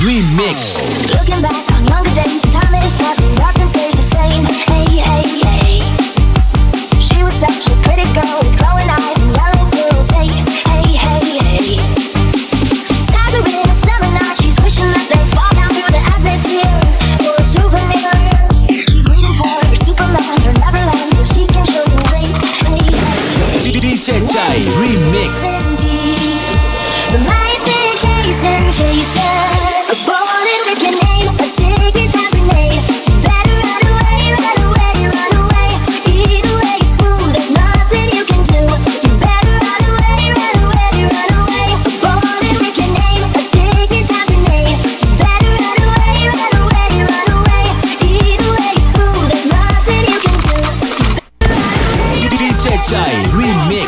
Remix. Looking back on younger days, time is passing, nothing stays the same. Hey, hey, hey. She was such a pretty girl with glowing eyes and yellow curls. Hey, hey, hey, hey. Stars are in a summer night, she's wishing that they fall down through the atmosphere for a souvenir. She's waiting for her Superman, her Neverland, where she can show the way. Hey, hey, hey. DJ Jai Remix. The lights been chasing, chasing. A bullet with your name, a ticket time grenade. Better run away, run away, run away. Either way it's cool, there's nothing you can do. You better run away, run away, run away. A bullet with your name, a ticket time grenade. Better run away, run away, run away. Either way it's cool, there's nothing you can do. DJ Jai Remix.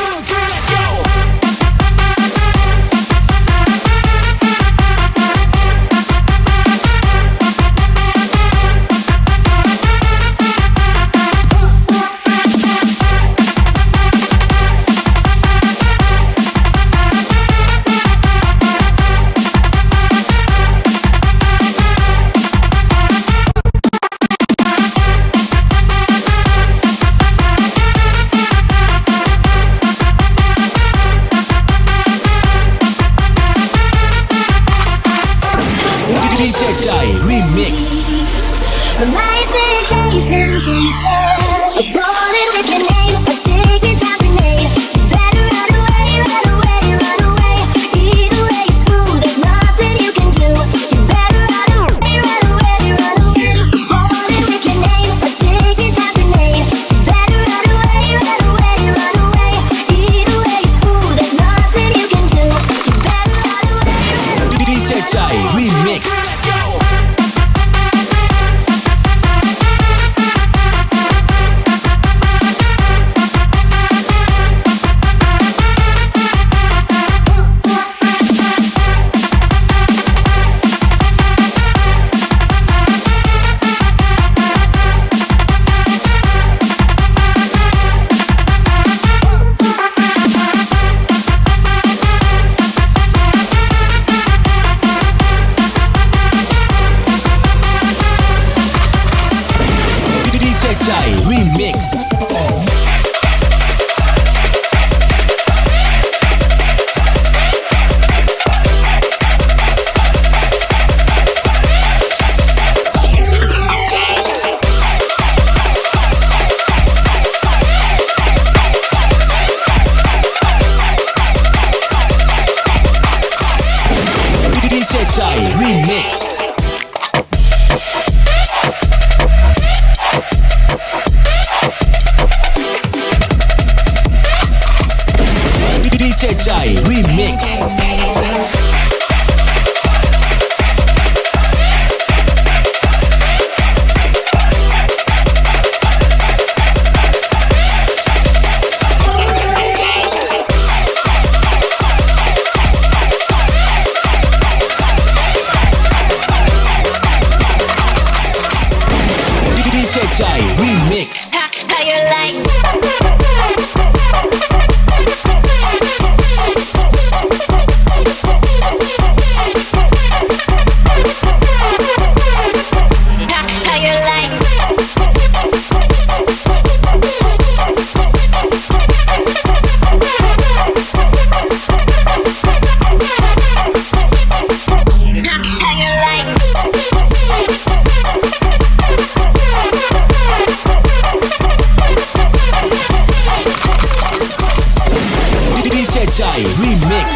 DJ Jai Remix. The lights been chasing, chasing. A bullet with your name, a ticket time grenade. Better run away, run away, run away. Either way it's cool, there's nothing you can do. You better run away, run away, run away. A bullet with your name, a ticket time grenade. Better run away, run away, run away. Either way it's cool, there's nothing you can do. You better run away, run away. DJ Jai Remix. DJ Jai Remix. DJ Jai Remix. DJ Jai Remix. DJ Jai Remix. How you like? How you like? How you like? DJ Jai Remix.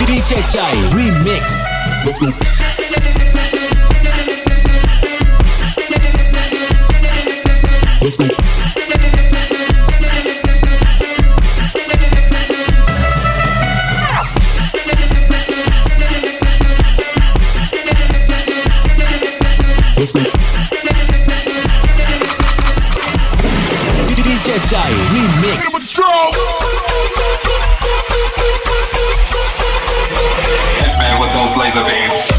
DJ Jai Remix. Let's go. Let's go. Let's go. DJ Jai Remix. Hitman with those laser beams.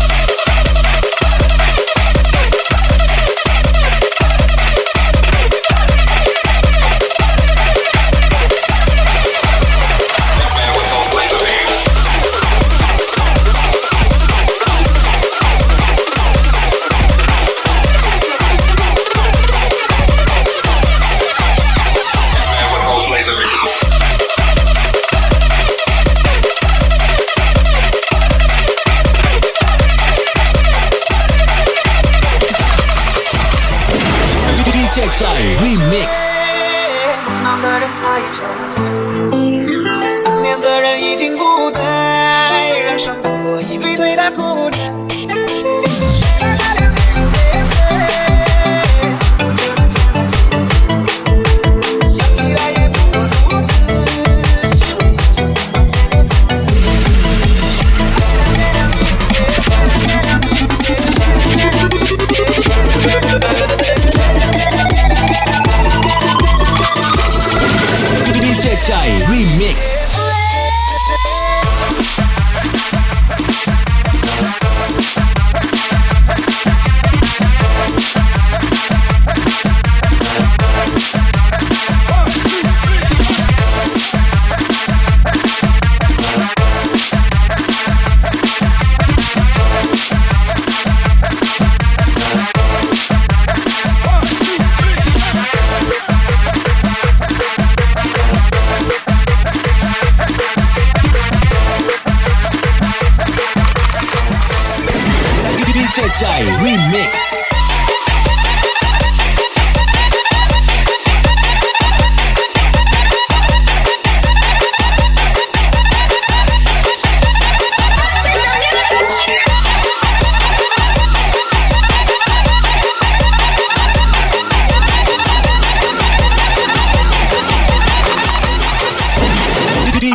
DJ Remix。忙的人他也沉醉，思念的人已经不在，人生不过一堆堆的铺垫。Remix。DJ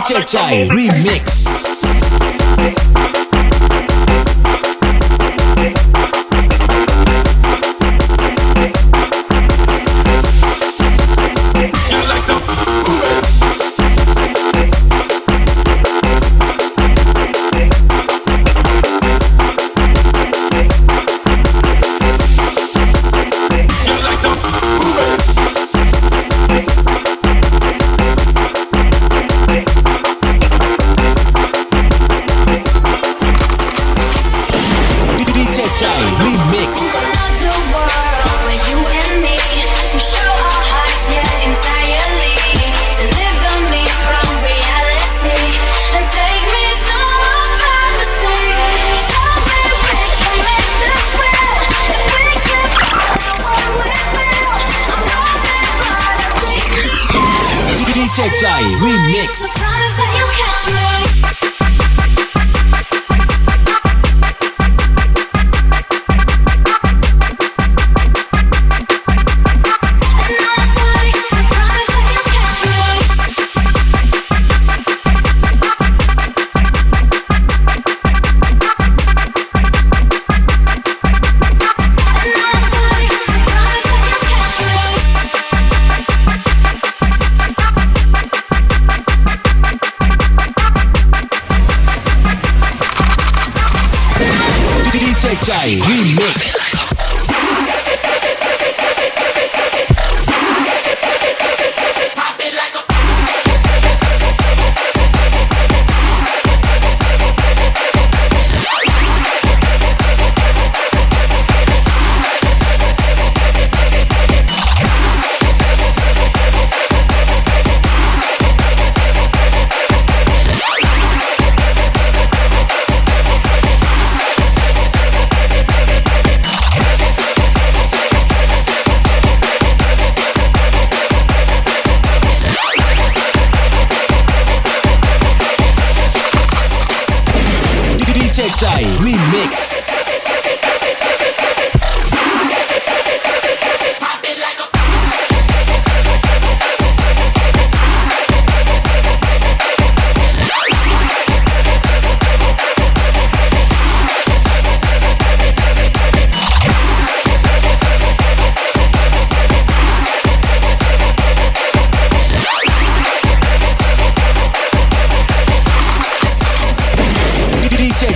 Remix。DJ Remix。DJ Remix。DJ Remix。DJ Remix。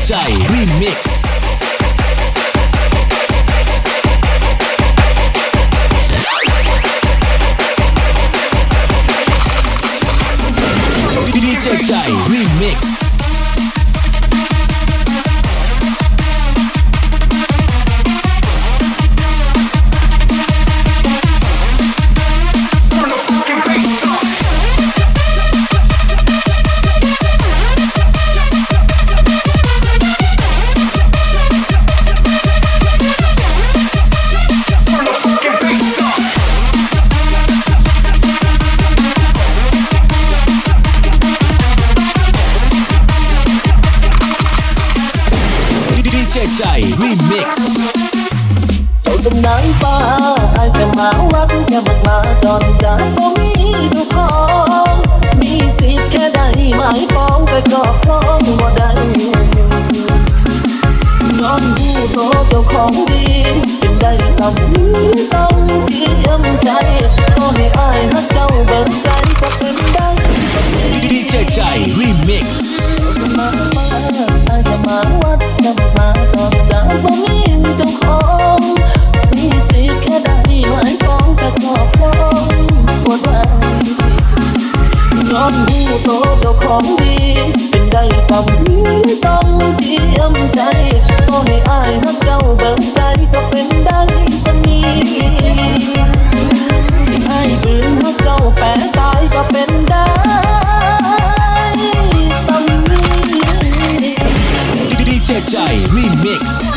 ใจรีมิกซ์ดีเจใจรีมิกซ์ใจรีมิกซ์เจ้าสำนางฟ้าไอ้แค่หมาวัดแค่บักมาจอนจากบ่มีทุกของมีสิทธิ์แค่ได้หมายปองแต่ก็พร้อมบ่ได้ย้อนดูโตเจ้าของดีเป็นได้สำนึกต้องเตรียมใจก็ให้อ้ายฮักเจ้าเบิดใจก็เป็นได้สำนึกดีเจใจรีมิกซ์สำนางฟ้าไอ้แค่หมาวัดแค่บักมาจอนจากบ่มีเจ้าของมีสิทธิ์แค่ได้หมายปองแต่ก็พร้อมบ่ได้ย้อนดูโตเจ้าของดีเป็นได้สำนึกต้องเตรียมใจก็ให้อ้ายฮักเจ้าเบิดใจก็เป็นได้สำนีอ้ายฝืนฮักเจ้าแปรตายก็เป็นได้สำนีดีเจใจรีมิกซ์